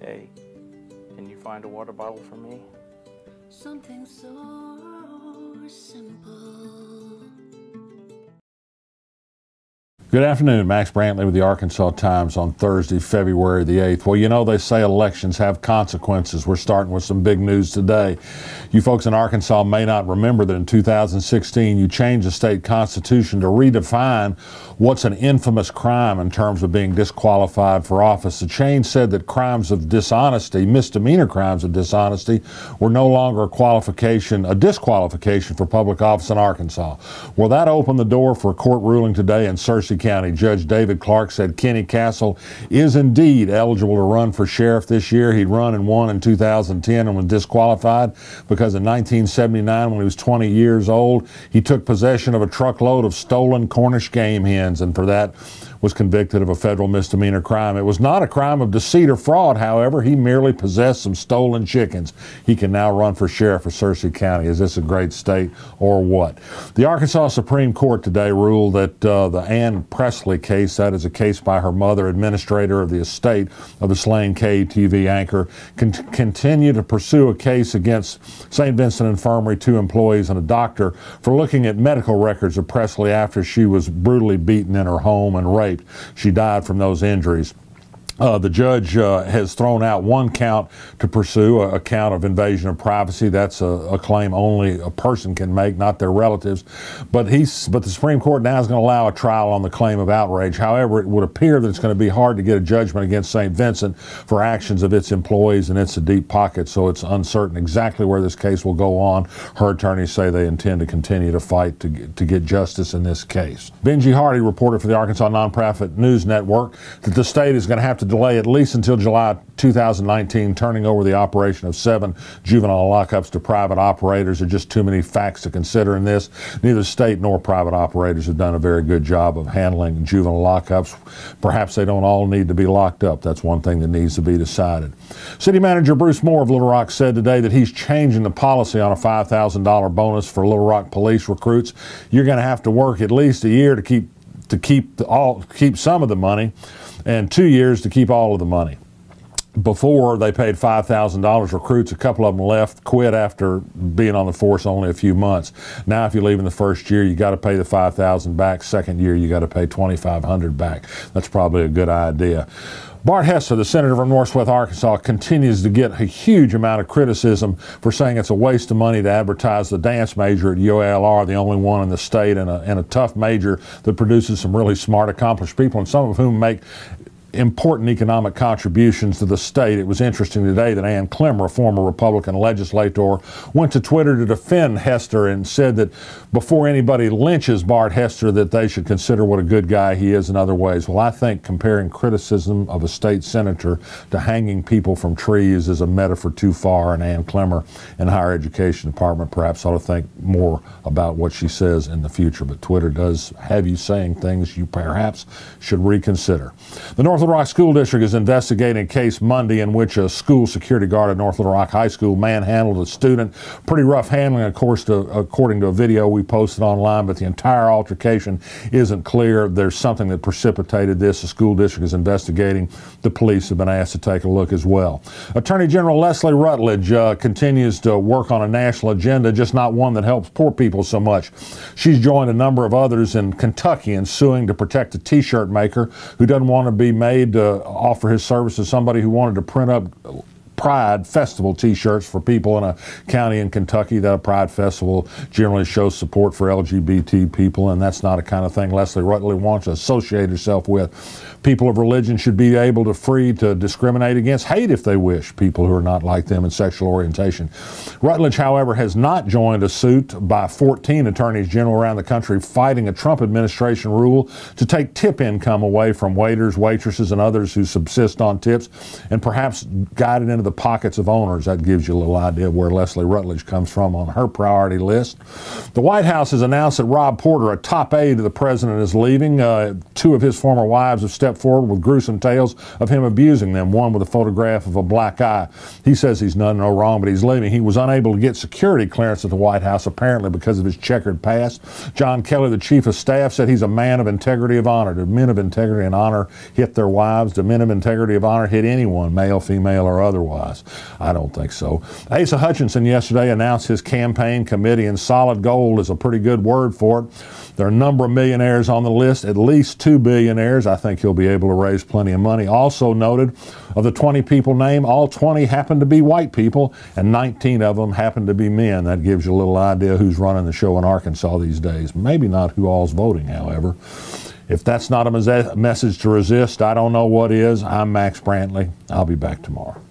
Hey, can you find a water bottle for me? Something so simple. Good afternoon, Max Brantley with the Arkansas Times on Thursday, February the 8th. Well, you know they say elections have consequences. We're starting with some big news today. You folks in Arkansas may not remember that in 2016 you changed the state constitution to redefine what's an infamous crime in terms of being disqualified for office. The change said that crimes of dishonesty, misdemeanor crimes of dishonesty, were no longer a disqualification for public office in Arkansas. Well, that opened the door for a court ruling today in Searcy County. Judge David Clark said Kenny Castle is indeed eligible to run for sheriff this year. He'd run and won in 2010 and was disqualified because in 1979, when he was 20 years old, he took possession of a truckload of stolen Cornish game hens, and for that was convicted of a federal misdemeanor crime. It was not a crime of deceit or fraud, however. He merely possessed some stolen chickens. He can now run for sheriff of Searcy County. Is this a great state or what? The Arkansas Supreme Court today ruled that the Presley case, that is a case by her mother, administrator of the estate of the slain KTV anchor, can continue to pursue a case against St. Vincent Infirmary, 2 employees and a doctor, for looking at medical records of Presley after she was brutally beaten in her home and raped. She died from those injuries. The judge has thrown out one count to pursue, a count of invasion of privacy. That's a claim only a person can make, not their relatives. But the Supreme Court now is going to allow a trial on the claim of outrage. However, it would appear that it's going to be hard to get a judgment against St. Vincent for actions of its employees, and it's a deep pocket, so it's uncertain exactly where this case will go on. Her attorneys say they intend to continue to fight to get justice in this case. Benji Hardy reported for the Arkansas Nonprofit News Network that the state is going to have to delay at least until July 2019 turning over the operation of 7 juvenile lockups to private operators. There are just too many facts to consider in this. Neither state nor private operators have done a very good job of handling juvenile lockups. Perhaps they don't all need to be locked up. That's one thing that needs to be decided. City Manager Bruce Moore of Little Rock said today that he's changing the policy on a $5,000 bonus for Little Rock police recruits. You're going to have to work at least a year to keep some of the money, and 2 years to keep all of the money. Before, they paid $5,000 recruits. A couple of them quit after being on the force only a few months. Now, if you leave in the first year, you got to pay the $5,000 back. Second year, you got to pay $2,500 back. That's probably a good idea. Bart Hester, the senator from Northwest Arkansas, continues to get a huge amount of criticism for saying it's a waste of money to advertise the dance major at UALR, the only one in the state, and a tough major that produces some really smart, accomplished people, and some of whom make important economic contributions to the state. It was interesting today that Ann Clemmer, a former Republican legislator, went to Twitter to defend Hester and said that before anybody lynches Bart Hester, that they should consider what a good guy he is in other ways. Well, I think comparing criticism of a state senator to hanging people from trees is a metaphor too far, and Ann Clemmer and Higher Education Department perhaps ought to think more about what she says in the future. But Twitter does have you saying things you perhaps should reconsider. The North Little Rock School District is investigating a case Monday in which a school security guard at North Little Rock High School manhandled a student. Pretty rough handling, of course, according to a video we posted online, but the entire altercation isn't clear. There's something that precipitated this. The school district is investigating. The police have been asked to take a look as well. Attorney General Leslie Rutledge continues to work on a national agenda, just not one that helps poor people so much. She's joined a number of others in Kentucky in suing to protect a T-shirt maker who doesn't want to be made to offer his services. Somebody who wanted to print up Pride Festival T-shirts for people in a county in Kentucky. That a Pride Festival generally shows support for LGBT people, and that's not a kind of thing Leslie Rutledge wants to associate herself with. People of religion should be able to free to discriminate against hate if they wish, people who are not like them in sexual orientation. Rutledge, however, has not joined a suit by 14 attorneys general around the country fighting a Trump administration rule to take tip income away from waiters, waitresses, and others who subsist on tips, and perhaps guide it into the the pockets of owners. That gives you a little idea of where Leslie Rutledge comes from on her priority list. The White House has announced that Rob Porter, a top aide to the president, is leaving. Two of his former wives have stepped forward with gruesome tales of him abusing them, one with a photograph of a black eye. He says he's done no wrong, but he's leaving. He was unable to get security clearance at the White House, apparently because of his checkered past. John Kelly, the chief of staff, said he's a man of integrity of honor. Do men of integrity and honor hit their wives? Do men of integrity of honor hit anyone, male, female, or otherwise? I don't think so. Asa Hutchinson yesterday announced his campaign committee, and solid gold is a pretty good word for it. There are a number of millionaires on the list, at least 2 billionaires. I think he'll be able to raise plenty of money. Also noted, of the 20 people named, all 20 happen to be white people, and 19 of them happen to be men. That gives you a little idea who's running the show in Arkansas these days. Maybe not who all's voting, however. If that's not a message to resist, I don't know what is. I'm Max Brantley. I'll be back tomorrow.